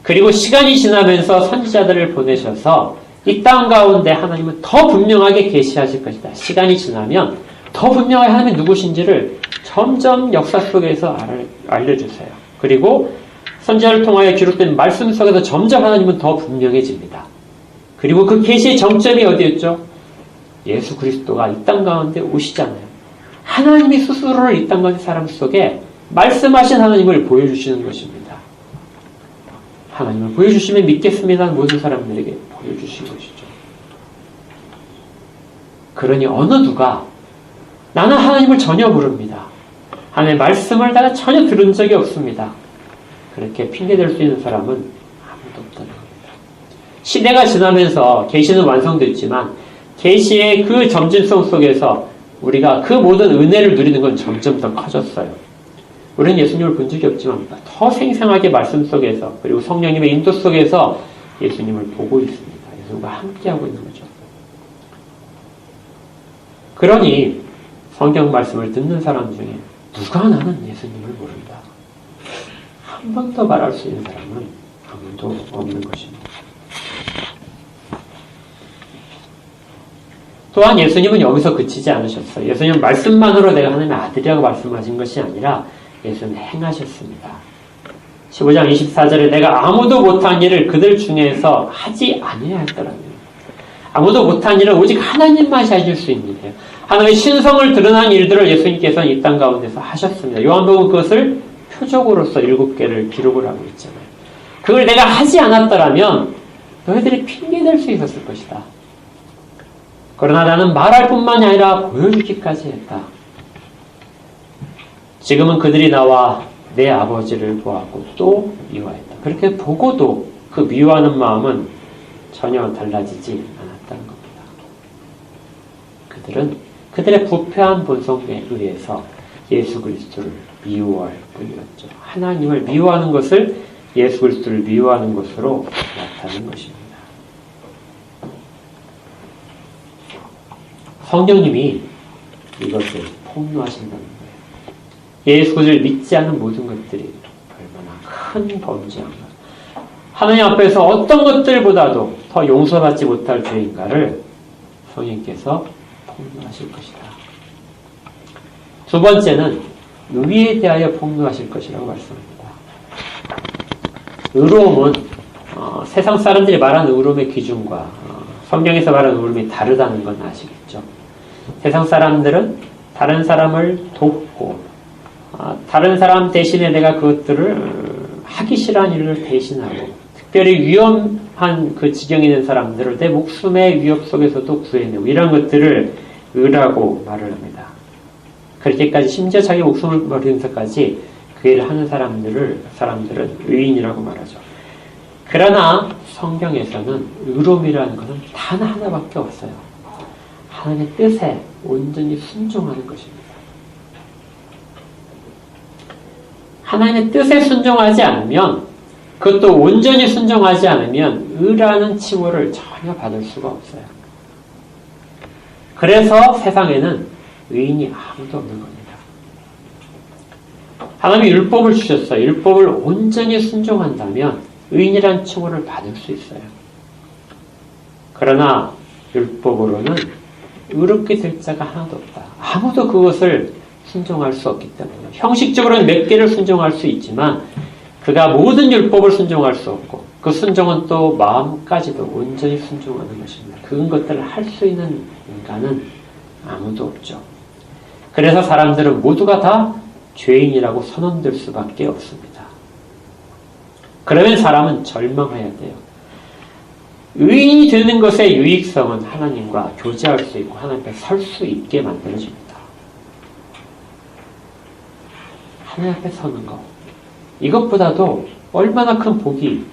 그리고 시간이 지나면서 선지자들을 보내셔서 이 땅 가운데 하나님은 더 분명하게 계시하실 것이다. 시간이 지나면 더 분명하게 하나님이 누구신지를 점점 역사 속에서 알려주세요. 그리고 선지자를 통하여 기록된 말씀 속에서 점점 하나님은 더 분명해집니다. 그리고 그 계시의 정점이 어디였죠? 예수 그리스도가 이 땅 가운데 오시잖아요. 하나님이 스스로를 이 땅 가운데 사람 속에 말씀하신 하나님을 보여주시는 것입니다. 하나님을 보여주시면 믿겠습니다. 모든 사람들에게 보여주신 것이죠. 그러니 어느 누가 나는 하나님을 전혀 모릅니다. 하나님의 말씀을 내가 전혀 들은 적이 없습니다. 그렇게 핑계댈 수 있는 사람은 아무도 없다는 겁니다. 시대가 지나면서 계시는 완성됐지만 계시의 그 점진성 속에서 우리가 그 모든 은혜를 누리는 건 점점 더 커졌어요. 우리는 예수님을 본 적이 없지만 더 생생하게 말씀 속에서 그리고 성령님의 인도 속에서 예수님을 보고 있습니다. 예수님과 함께하고 있는 거죠. 그러니 성경 말씀을 듣는 사람 중에 누가 나는 예수님을 모른다. 한 번 더 말할 수 있는 사람은 아무도 없는 것입니다. 또한 예수님은 여기서 그치지 않으셨어요. 예수님은 말씀만으로 내가 하나님의 아들이라고 말씀하신 것이 아니라 예수님은 행하셨습니다. 15장 24절에 내가 아무도 못한 일을 그들 중에서 하지 아니하였더라면, 아무도 못한 일은 오직 하나님만이 하실 수 있는 일이에요. 하나님의 신성을 드러난 일들을 예수님께서는 이 땅 가운데서 하셨습니다. 요한복음은 그것을 표적으로서 7개를 기록을 하고 있잖아요. 그걸 내가 하지 않았더라면 너희들이 핑계댈 수 있었을 것이다. 그러나 나는 말할 뿐만이 아니라 보여주기까지 했다. 지금은 그들이 나와 내 아버지를 보았고 또 미워했다. 그렇게 보고도 그 미워하는 마음은 전혀 달라지지 않았다는 겁니다. 그들은 그들의 부패한 본성에 의해서 예수 그리스도를 미워할 뿐이었죠. 하나님을 미워하는 것을 예수 그리스도를 미워하는 것으로 나타나는 것입니다. 성령님이 이것을 폭로하신다는 거예요. 예수 그리스도를 믿지 않는 모든 것들이 얼마나 큰 범죄인가. 하나님 앞에서 어떤 것들보다도 더 용서받지 못할 죄인가를 성령님께서 폭로하실 것이다. 두 번째는 의에 대하여 폭로하실 것이라고 말씀합니다. 의로움은 세상 사람들이 말하는 의로움의 기준과 성경에서 말하는 의로움이 다르다는 건 아시겠죠? 세상 사람들은 다른 사람을 돕고 다른 사람 대신에 내가 그것들을 하기 싫어하는 일을 대신하고 특별히 위험한 그 지경에 있는 사람들을 내 목숨의 위협 속에서도 구해내고 이런 것들을 의라고 말을 합니다. 그렇게까지 심지어 자기 목숨을 버리면서까지 그 일을 하는 사람들은 의인이라고 말하죠. 그러나 성경에서는 의로움이라는 것은 단 하나밖에 없어요. 하나님의 뜻에 온전히 순종하는 것입니다. 하나님의 뜻에 순종하지 않으면, 그것도 온전히 순종하지 않으면 의라는 칭호를 전혀 받을 수가 없어요. 그래서 세상에는 의인이 아무도 없는 겁니다. 하나님이 율법을 주셨어요. 율법을 온전히 순종한다면 의인이라는 칭호를 받을 수 있어요. 그러나 율법으로는 의롭게 될 자가 하나도 없다. 아무도 그것을 순종할 수 없기 때문에 형식적으로는 몇 개를 순종할 수 있지만 그가 모든 율법을 순종할 수 없고 그 순종은 또 마음까지도 온전히 순종하는 것입니다. 그런 것들을 할 수 있는 인간은 아무도 없죠. 그래서 사람들은 모두가 다 죄인이라고 선언될 수밖에 없습니다. 그러면 사람은 절망해야 돼요. 의인이 되는 것의 유익성은 하나님과 교제할 수 있고 하나님 앞에 설 수 있게 만들어줍니다. 하나님 앞에 서는 것, 이것보다도 얼마나 큰 복이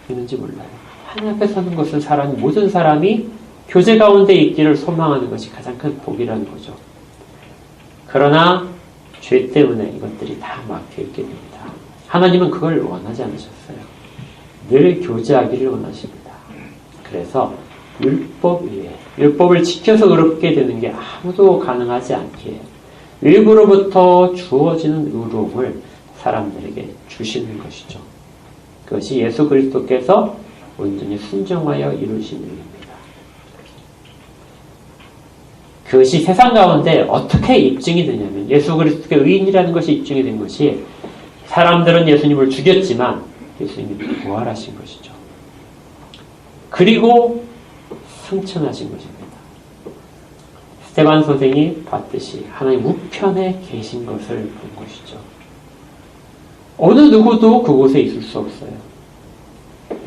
있는지 몰라요. 하나님 앞에 서는 것은 모든 사람이 교제 가운데 있기를 소망하는 것이 가장 큰 복이라는 거죠. 그러나 죄 때문에 이것들이 다 막혀있게 됩니다. 하나님은 그걸 원하지 않으셨어요. 늘 교제하기를 원하십니다. 그래서 율법 위에 율법을 지켜서 의롭게 되는 게 아무도 가능하지 않기에 율법으로부터 주어지는 의로움을 사람들에게 주시는 것이죠. 그것이 예수 그리스도께서 온전히 순종하여 이루신 일입니다. 그것이 세상 가운데 어떻게 입증이 되냐면 예수 그리스도의 의인이라는 것이 입증이 된 것이 사람들은 예수님을 죽였지만 예수님이 부활하신 것이죠. 그리고 승천하신 것입니다. 스테반 선생이 봤듯이 하나님 우편에 계신 것을 본 것이죠. 어느 누구도 그곳에 있을 수 없어요.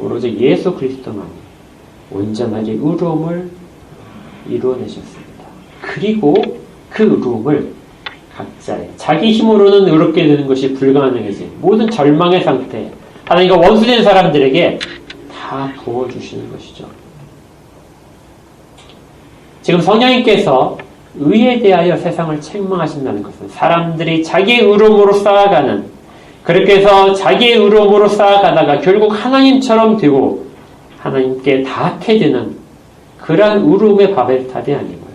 오로지 예수 그리스도만이 온전하게 의로움을 이루어내셨습니다. 그리고 그 의로움을 각자의 자기 힘으로는 의롭게 되는 것이 불가능해진 모든 절망의 상태, 하나님과 원수된 사람들에게 다 부어주시는 것이죠. 지금 성령님께서 의에 대하여 세상을 책망하신다는 것은 사람들이 자기의 의로움으로 쌓아가는, 그렇게 해서 자기의 의로움으로 쌓아가다가 결국 하나님처럼 되고 하나님께 닿게 되는 그러한 의로움의 바벨탑이 아니고요.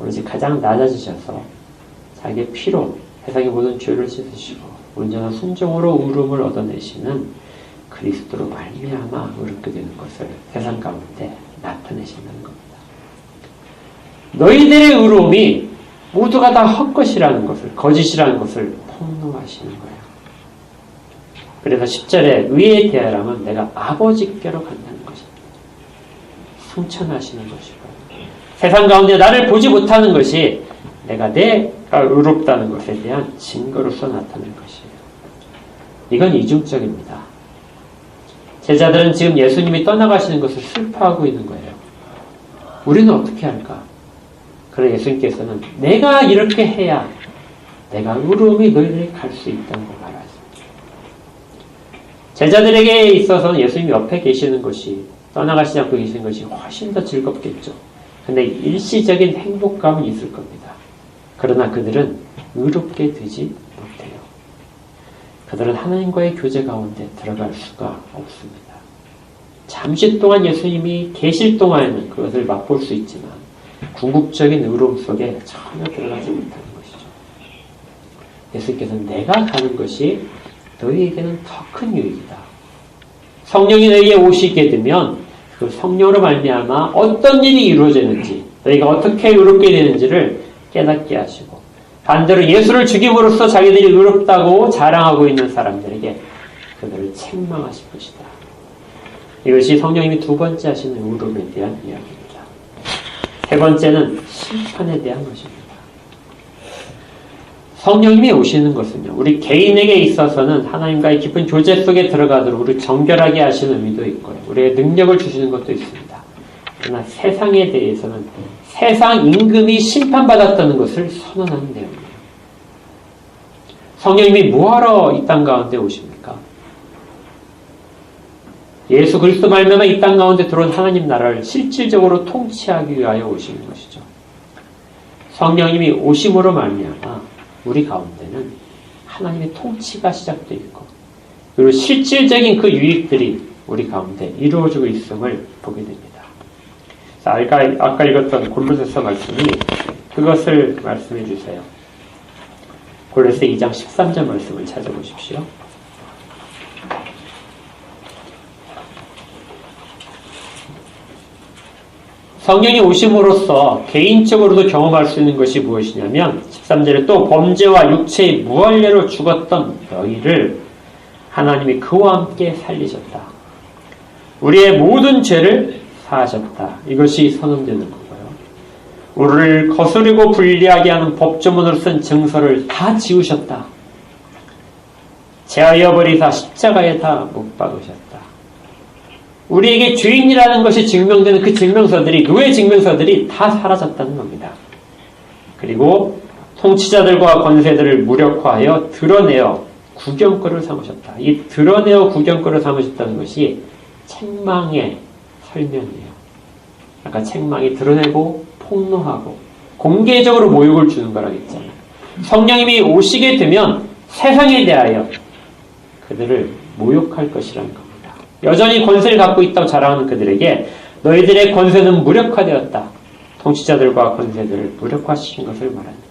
오로지 가장 낮아지셔서 자기의 피로 세상의 모든 죄를 씻으시고 온전한 순종으로 의로움을 얻어내시는 그리스도로 말미암아 의롭게 되는 것을 세상 가운데 나타내신다는 겁니다. 너희들의 의로움이 모두가 다 헛것이라는 것을, 거짓이라는 것을 폭로하시는 거예요. 그래서 10절에 의에 대하여라면 내가 아버지께로 간다는 것입니다. 승천하시는 것이고 세상 가운데 나를 보지 못하는 것이 내가 의롭다는 것에 대한 증거로서 나타날 것이에요. 이건 이중적입니다. 제자들은 지금 예수님이 떠나가시는 것을 슬퍼하고 있는 거예요. 우리는 어떻게 할까? 그러나 예수님께서는 내가 이렇게 해야 내가 의로움이 너희들이 갈 수 있다는 걸 말하십니다. 제자들에게 있어서는 예수님 옆에 계시는 것이 떠나가시지 않고 계시는 것이 훨씬 더 즐겁겠죠. 근데 일시적인 행복감은 있을 겁니다. 그러나 그들은 의롭게 되지 못해요. 그들은 하나님과의 교제 가운데 들어갈 수가 없습니다. 잠시 동안 예수님이 계실 동안에는 그것을 맛볼 수 있지만 궁극적인 의로움 속에 전혀 들어가지 못하는 것이죠. 예수님께서는 내가 가는 것이 너희에게는 더 큰 유익이다. 성령이 너희에게 오시게 되면 그 성령으로 말미암아 어떤 일이 이루어지는지 너희가 어떻게 의롭게 되는지를 깨닫게 하시고 반대로 예수를 죽임으로써 자기들이 의롭다고 자랑하고 있는 사람들에게 그들을 책망하실 것이다. 이것이 성령님이 두 번째 하시는 의로움에 대한 이야기입니다. 세 번째는 심판에 대한 것입니다. 성령님이 오시는 것은요, 우리 개인에게 있어서는 하나님과의 깊은 교제 속에 들어가도록 우리 정결하게 하시는 의미도 있고요. 우리의 능력을 주시는 것도 있습니다. 그러나 세상에 대해서는 세상 임금이 심판받았다는 것을 선언하는 내용이에요. 성령님이 뭐하러 이 땅 가운데 오십니까? 예수 그리스도 말미암아 이 땅 가운데 들어온 하나님 나라를 실질적으로 통치하기 위하여 오시는 것이죠. 성령님이 오심으로 말미암아 우리 가운데는 하나님의 통치가 시작되어 있고 그리고 실질적인 그 유익들이 우리 가운데 이루어지고 있음을 보게 됩니다. 자, 아까 읽었던 골로새서 말씀이 그것을 말씀해 주세요. 골로새 2장 13절 말씀을 찾아보십시오. 성령이 오심으로써 개인적으로도 경험할 수 있는 것이 무엇이냐면 13절에 또 범죄와 육체의 무할례로 죽었던 너희를 하나님이 그와 함께 살리셨다. 우리의 모든 죄를 사하셨다. 이것이 선언되는 거고요. 우리를 거스르고 불리하게 하는 법조문으로 쓴 증서를 다 지우셨다. 제하여 버리사 십자가에다 못 박으셨다. 우리에게 죄인이라는 것이 증명되는 그 증명서들이, 노예 증명서들이 다 사라졌다는 겁니다. 그리고 통치자들과 권세들을 무력화하여 드러내어 구경거리를 삼으셨다. 이 드러내어 구경거리를 삼으셨다는 것이 책망의 설명이에요. 아까 책망이 드러내고 폭로하고 공개적으로 모욕을 주는 거라고 했잖아요. 성령님이 오시게 되면 세상에 대하여 그들을 모욕할 것이라는 겁니다. 여전히 권세를 갖고 있다고 자랑하는 그들에게 너희들의 권세는 무력화되었다. 통치자들과 권세들을 무력화시킨 것을 말합니다.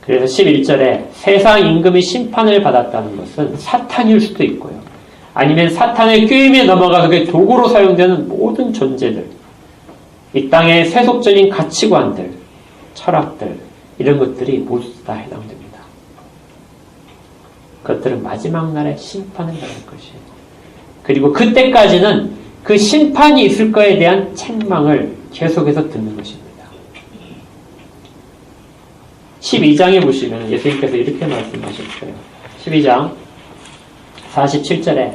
그래서 11절에 세상 임금이 심판을 받았다는 것은 사탄일 수도 있고요. 아니면 사탄의 꾀임에 넘어가서 그 도구로 사용되는 모든 존재들, 이 땅의 세속적인 가치관들, 철학들, 이런 것들이 모두 다 해당됩니다. 그것들은 마지막 날에 심판을 받을 것이에요. 그리고 그때까지는 그 심판이 있을 거에 대한 책망을 계속해서 듣는 것입니다. 12장에 보시면 예수님께서 이렇게 말씀하셨어요. 12장 47절에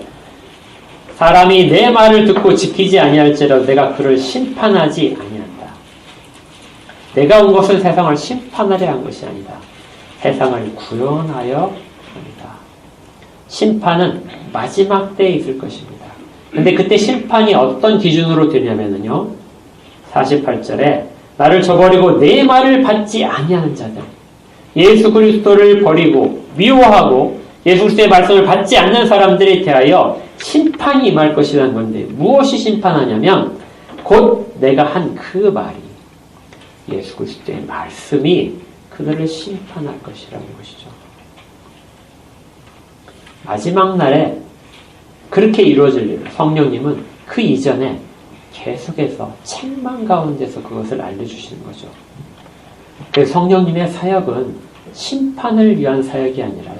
사람이 내 말을 듣고 지키지 아니할지라도 내가 그를 심판하지 아니한다. 내가 온 것은 세상을 심판하려 한 것이 아니다. 세상을 구원하여 합니다. 심판은 마지막 때에 있을 것입니다. 근데 그때 심판이 어떤 기준으로 되냐면요. 48절에 나를 저버리고 내 말을 받지 아니하는 자들, 예수 그리스도를 버리고 미워하고 예수 그리스도의 말씀을 받지 않는 사람들에 대하여 심판이 임할 것이라는 건데 무엇이 심판하냐면 곧 내가 한 그 말이 예수 그리스도의 말씀이 그들을 심판할 것이라는 것이죠. 마지막 날에 그렇게 이루어질 일, 성령님은 그 이전에 계속해서 책망 가운데서 그것을 알려주시는 거죠. 그래서 성령님의 사역은 심판을 위한 사역이 아니라요,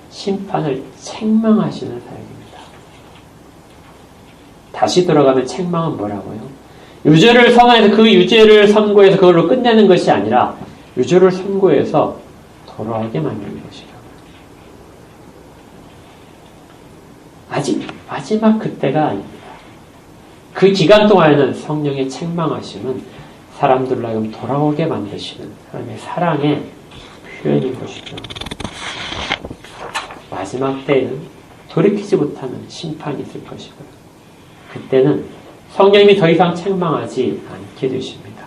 심판을 책망하시는 사역입니다. 다시 돌아가면 책망은 뭐라고요? 유죄를 선언해서 그 유죄를 선고해서 그걸로 끝내는 것이 아니라 유죄를 선고해서 돌아오게 만드는 것이라고요. 아직 마지막 그때가 아닙니다. 그 기간 동안에는 성령의 책망하심은 사람들로 하여금 돌아오게 만드시는 하나님의 사랑의 표현인 것이죠. 마지막 때에는 돌이키지 못하는 심판이 있을 것이고요. 그때는 성령님이 더 이상 책망하지 않게 되십니다.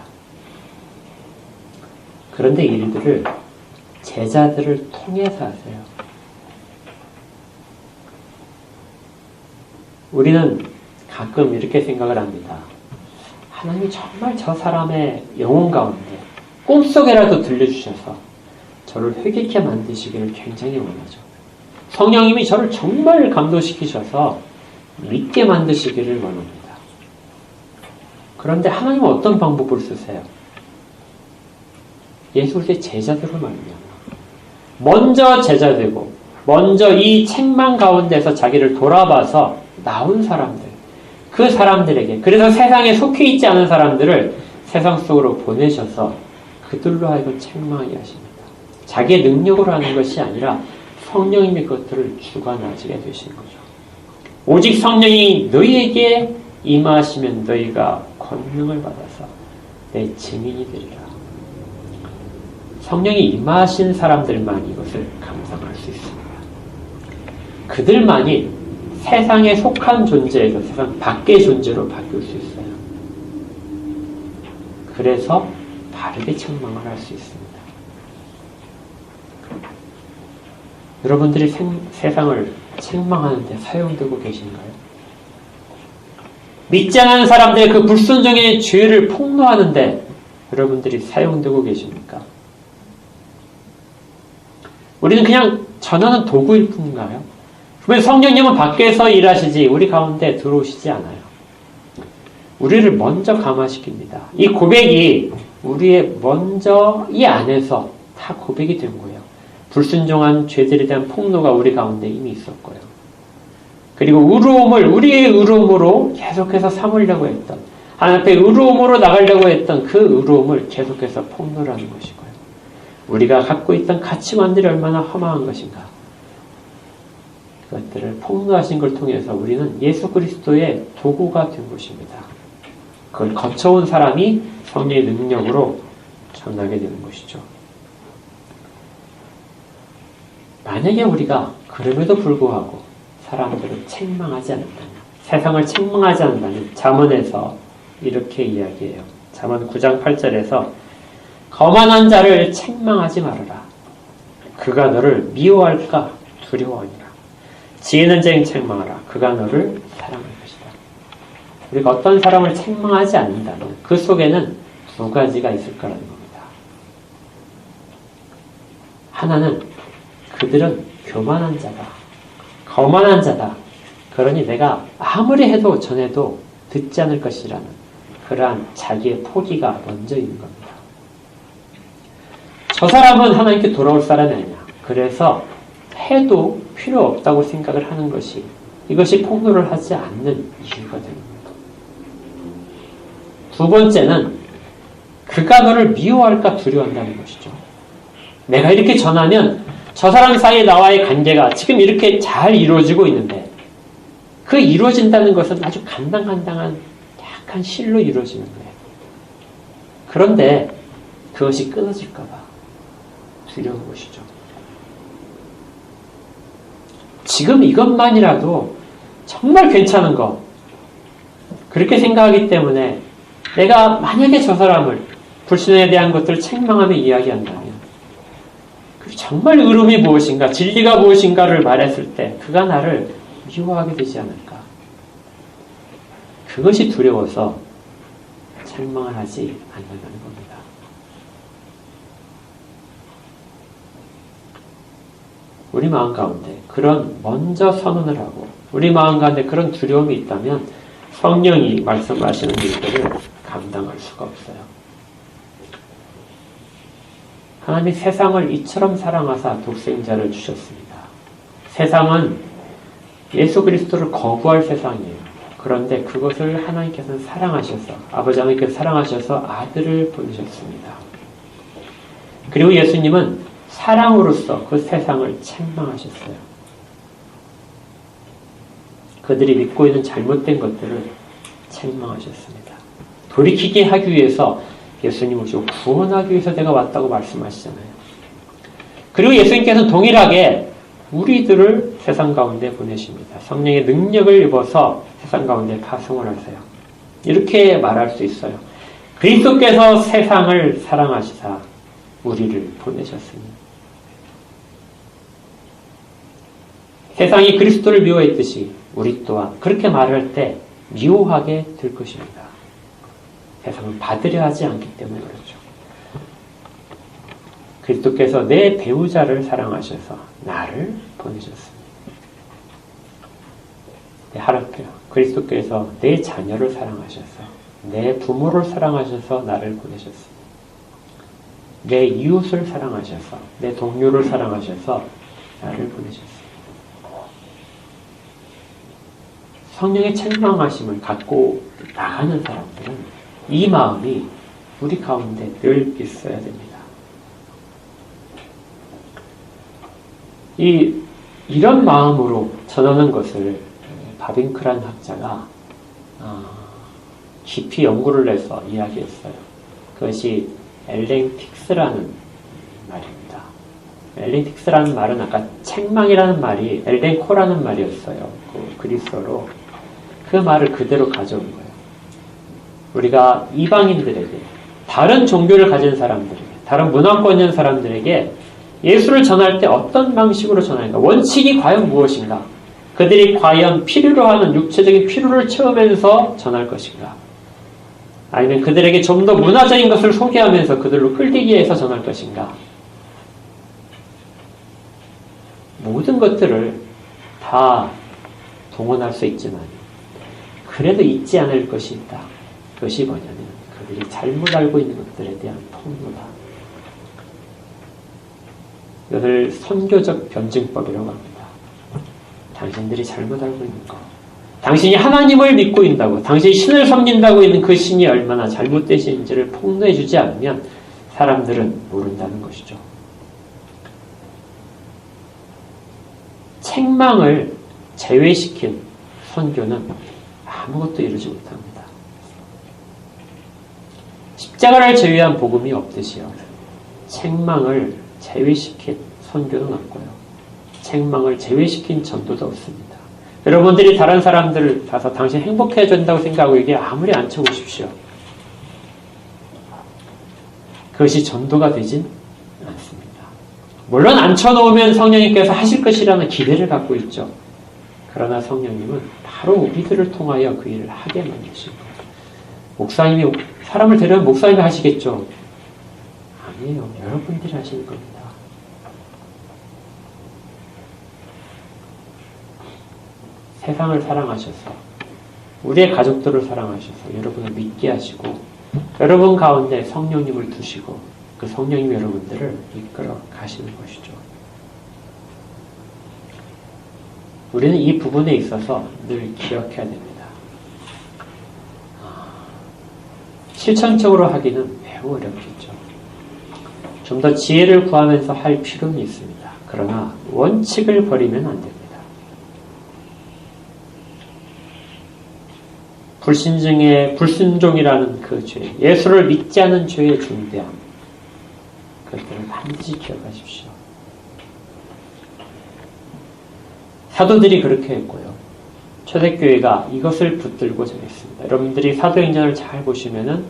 그런데 이 일들을 제자들을 통해서 하세요. 우리는 가끔 이렇게 생각을 합니다. 하나님이 정말 저 사람의 영혼 가운데 꿈속에라도 들려주셔서 저를 회개케 만드시기를 굉장히 원하죠. 성령님이 저를 정말 감동시키셔서 믿게 만드시기를 원합니다. 그런데 하나님은 어떤 방법을 쓰세요? 예수 그리스도의 제자들을 말미암아 먼저 제자되고 먼저 이 책망 가운데서 자기를 돌아봐서 나온 사람들, 그 사람들에게, 그래서 세상에 속해 있지 않은 사람들을 세상 속으로 보내셔서 그들로 하여금 책망하게 하십니다. 자기의 능력으로 하는 것이 아니라 성령님이 그것들을 주관하시게 되신 거죠. 오직 성령이 너희에게 임하시면 너희가 권능을 받아서 내 증인이 되리라. 성령이 임하신 사람들만 이것을 감상할 수 있습니다. 그들만이 세상에 속한 존재에서 세상 밖의 존재로 바뀔 수 있어요. 그래서 바르게 책망을 할 수 있습니다. 여러분들이 세상을 책망하는데 사용되고 계신가요? 믿지 않는 사람들의 그 불순종의 죄를 폭로하는데 여러분들이 사용되고 계십니까? 우리는 그냥 전하는 도구일 뿐인가요? 왜 성령님은 밖에서 일하시지 우리 가운데 들어오시지 않아요? 우리를 먼저 감화시킵니다. 이 고백이 우리의 먼저 이 안에서 다 고백이 된 거예요. 불순종한 죄들에 대한 폭로가 우리 가운데 이미 있었고요. 그리고 우리의 의로움으로 계속해서 삼으려고 했던, 하나님 앞에 의로움으로 나가려고 했던 그 의로움을 계속해서 폭로를 하는 것이고요. 우리가 갖고 있던 가치관들이 얼마나 허망한 것인가, 그것들을 폭로하신 걸 통해서 우리는 예수 그리스도의 도구가 된 것입니다. 그걸 거쳐온 사람이 성령의 능력으로 전하게 되는 것이죠. 만약에 우리가 그럼에도 불구하고 사람들을 책망하지 않는다면, 세상을 책망하지 않는다면 잠언에서 이렇게 이야기해요. 잠언 9장 8절에서 거만한 자를 책망하지 말아라. 그가 너를 미워할까 두려워하니라. 지혜는 자에게 책망하라. 그가 너를 사랑할 것이다. 우리가 어떤 사람을 책망하지 않는다면 그 속에는 두 가지가 있을 거라는 겁니다. 하나는 그들은 교만한 자다, 거만한 자다. 그러니 내가 아무리 해도 전해도 듣지 않을 것이라는 그러한 자기의 포기가 먼저 있는 겁니다. 저 사람은 하나님께 돌아올 사람이 아니야. 그래서 해도 필요 없다고 생각을 하는 것이, 이것이 폭로를 하지 않는 이유가 됩니다. 두 번째는 그가 너를 미워할까 두려워한다는 것이죠. 내가 이렇게 전하면 저 사람 사이에 나와의 관계가 지금 이렇게 잘 이루어지고 있는데 그 이루어진다는 것은 아주 간당간당한 약한 실로 이루어지는 거예요. 그런데 그것이 끊어질까 봐 두려운 것이죠. 지금 이것만이라도 정말 괜찮은 거, 그렇게 생각하기 때문에 내가 만약에 저 사람을, 불신에 대한 것들을 책망하며 이야기한다면, 정말 의로움이 무엇인가, 진리가 무엇인가를 말했을 때 그가 나를 미워하게 되지 않을까. 그것이 두려워서 책망을 하지 않는다는 겁니다. 우리 마음 가운데 그런 먼저 선언을 하고 우리 마음 가운데 그런 두려움이 있다면 성령이 말씀하시는 일들을 감당할 수가 없어요. 하나님이 세상을 이처럼 사랑하사 독생자를 주셨습니다. 세상은 예수 그리스도를 거부할 세상이에요. 그런데 그것을 하나님께서는 사랑하셔서 아버지 하나님께서 사랑하셔서 아들을 보내셨습니다. 그리고 예수님은 사랑으로서 그 세상을 책망하셨어요. 그들이 믿고 있는 잘못된 것들을 책망하셨습니다. 돌이키게 하기 위해서 예수님을 오시고 구원하기 위해서 내가 왔다고 말씀하시잖아요. 그리고 예수님께서는 동일하게 우리들을 세상 가운데 보내십니다. 성령의 능력을 입어서 세상 가운데 파송을 하세요. 이렇게 말할 수 있어요. 그리스도께서 세상을 사랑하시사 우리를 보내셨으니 세상이 그리스도를 미워했듯이 우리 또한 그렇게 말할 때 미워하게 될 것입니다. 세상을 받으려 하지 않기 때문에 그렇죠. 그리스도께서 내 배우자를 사랑하셔서 나를 보내셨습니다. 하락해요. 그리스도께서 내 자녀를 사랑하셔서 내 부모를 사랑하셔서 나를 보내셨습니다. 내 이웃을 사랑하셔서 내 동료를 사랑하셔서 나를 보내셨습니다. 성령의 책망하심을 갖고 나가는 사람들은 이 마음이 우리 가운데 늘 있어야 됩니다. 이런 마음으로 전하는 것을 바빙크란 학자가 깊이 연구를 해서 이야기했어요. 그것이 엘렌 틱스라는 말입니다. 엘렌 틱스라는 말은 아까 책망이라는 말이 엘렌 코라는 말이었어요. 그 그리스어로 그 말을 그대로 가져온 거예요. 우리가 이방인들에게, 다른 종교를 가진 사람들에게, 다른 문화권 있는 사람들에게 예수를 전할 때 어떤 방식으로 전하는가? 원칙이 과연 무엇인가? 그들이 과연 필요로 하는 육체적인 필요를 채우면서 전할 것인가? 아니면 그들에게 좀 더 문화적인 것을 소개하면서 그들로 끌리기 위해서 전할 것인가? 모든 것들을 다 동원할 수 있지만 그래도 잊지 않을 것이 있다. 그것이 뭐냐면 그들이 잘못 알고 있는 것들에 대한 폭로다. 이것을 선교적 변증법이라고 합니다. 당신들이 잘못 알고 있는 것, 당신이 하나님을 믿고 있다고, 당신이 신을 섬긴다고 있는 그 신이 얼마나 잘못되신지를 폭로해 주지 않으면 사람들은 모른다는 것이죠. 책망을 제외시킨 선교는 아무것도 이루지 못합니다. 십자가를 제외한 복음이 없듯이요. 책망을 제외시킨 선교는 없고요. 책망을 제외시킨 전도도 없습니다. 여러분들이 다른 사람들을 봐서 당신 행복해야 된다고 생각하고 이게 아무리 앉혀보십시오. 그것이 전도가 되진 않습니다. 물론 앉혀놓으면 성령님께서 하실 것이라는 기대를 갖고 있죠. 그러나 성령님은 바로 우리들을 통하여 그 일을 하게 만드신 거예요. 목사님이 사람을 데려면 목사님이 하시겠죠. 아니에요. 여러분들이 하시는 겁니다. 세상을 사랑하셔서 우리의 가족들을 사랑하셔서 여러분을 믿게 하시고 여러분 가운데 성령님을 두시고 그 성령님 여러분들을 이끌어 가시는 것이죠. 우리는 이 부분에 있어서 늘 기억해야 됩니다. 실천적으로 하기는 매우 어렵겠죠. 좀 더 지혜를 구하면서 할 필요는 있습니다. 그러나 원칙을 버리면 안 됩니다. 불순종이라는 그 죄, 예수를 믿지 않은 죄의 중대함, 그것들을 반드시 기억하십시오. 사도들이 그렇게 했고요. 초대교회가 이것을 붙들고 전했습니다. 여러분들이 사도행전을 잘 보시면은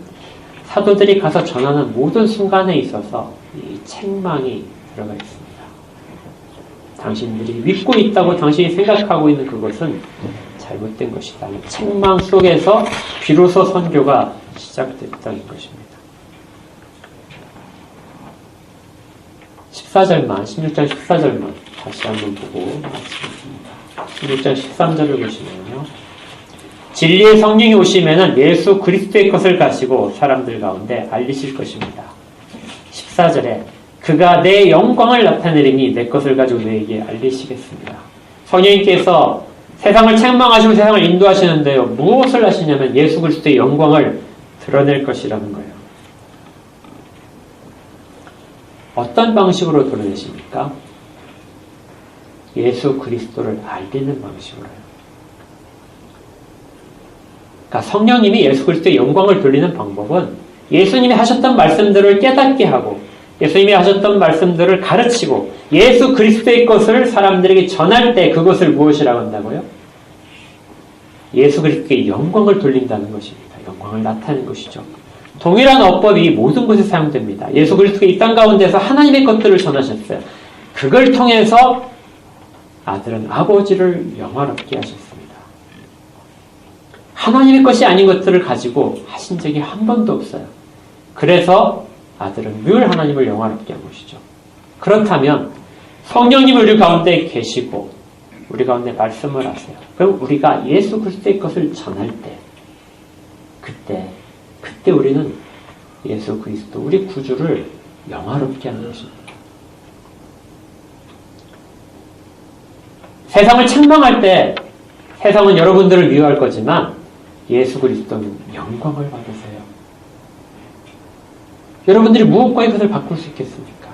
사도들이 가서 전하는 모든 순간에 있어서 이 책망이 들어가 있습니다. 당신들이 믿고 있다고 당신이 생각하고 있는 그것은 잘못된 것이다. 책망 속에서 비로소 선교가 시작됐다는 것입니다. 14절만, 16장 14절만 다시 한번 보고 마치겠습니다. 16장 13절을 보시면요. 진리의 성령이 오시면은 예수 그리스도의 것을 가지고 사람들 가운데 알리실 것입니다. 14절에 그가 내 영광을 나타내리니 내 것을 가지고 너에게 알리시겠습니다. 성령님께서 세상을 책망하시고 세상을 인도하시는데요. 무엇을 하시냐면 예수 그리스도의 영광을 드러낼 것이라는 거예요. 어떤 방식으로 드러내십니까? 예수 그리스도를 알리는 방식으로요. 그러니까 성령님이 예수 그리스도의 영광을 돌리는 방법은 예수님이 하셨던 말씀들을 깨닫게 하고 예수님이 하셨던 말씀들을 가르치고 예수 그리스도의 것을 사람들에게 전할 때 그것을 무엇이라고 한다고요? 예수 그리스도의 영광을 돌린다는 것입니다. 영광을 나타내는 것이죠. 동일한 어법이 모든 곳에 사용됩니다. 예수 그리스도가 이 땅 가운데서 하나님의 것들을 전하셨어요. 그걸 통해서 아들은 아버지를 영화롭게 하셨습니다. 하나님의 것이 아닌 것들을 가지고 하신 적이 한 번도 없어요. 그래서 아들은 늘 하나님을 영화롭게 한 것이죠. 그렇다면 성령님이 우리 가운데 계시고 우리 가운데 말씀을 하세요. 그럼 우리가 예수 그리스도의 것을 전할 때 그때 우리는 예수 그리스도 우리 구주를 영화롭게 하는 것입니다. 세상을 책망할 때 세상은 여러분들을 미워할 거지만 예수 그리스도는 영광을 받으세요. 여러분들이 무엇과 이것을 바꿀 수 있겠습니까?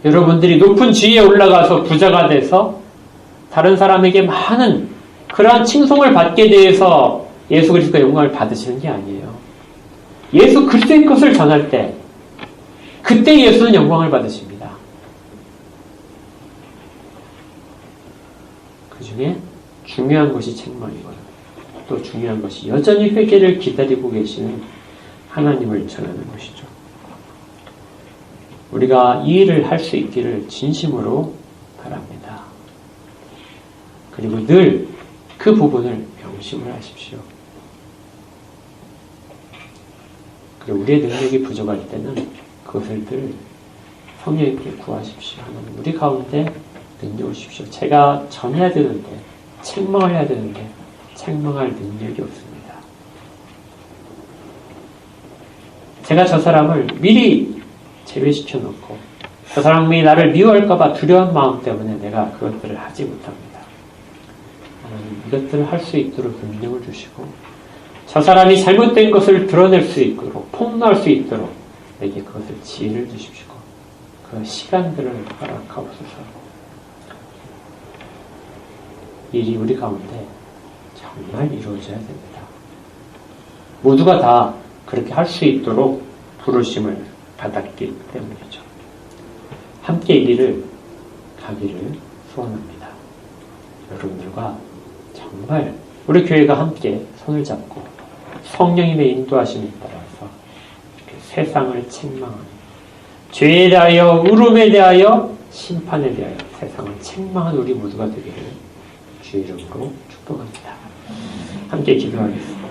여러분들이 높은 지위에 올라가서 부자가 돼서 다른 사람에게 많은 그러한 칭송을 받게 돼서 예수 그리스도의 영광을 받으시는 게 아니에요. 예수 그리스도의 것을 전할 때 그때 예수는 영광을 받으십니다. 그 중에 중요한 것이 책망이고요. 또 중요한 것이 여전히 회개를 기다리고 계시는 하나님을 전하는 것이죠. 우리가 이 일을 할 수 있기를 진심으로 바랍니다. 그리고 늘 그 부분을 명심을 하십시오. 그리고 우리의 능력이 부족할 때는 그것을 늘 성령님께 구하십시오. 하나님 우리 가운데 능력을 주십시오. 제가 전해야 되는데 책망을 해야 되는데 책망할 능력이 없습니다. 제가 저 사람을 미리 제외시켜 놓고 저 사람이 나를 미워할까봐 두려운 마음 때문에 내가 그것들을 하지 못합니다. 하나님 이것들을 할 수 있도록 능력을 주시고 저 사람이 잘못된 것을 드러낼 수 있도록 폭로할 수 있도록 내게 그것을 지혜를 주십시오. 그 시간들을 허락하옵소서. 일이 우리 가운데 정말 이루어져야 됩니다. 모두가 다 그렇게 할 수 있도록 부르심을 받았기 때문이죠. 함께 이 길을 가기를 소원합니다. 여러분들과 정말 우리 교회가 함께 손을 잡고 성령님의 인도하심에 따라서 세상을 책망하는 죄에 대하여 울음에 대하여 심판에 대하여 세상을 책망하는 우리 모두가 되기를 주의 이름으로 축복합니다. 함께 기도하겠습니다.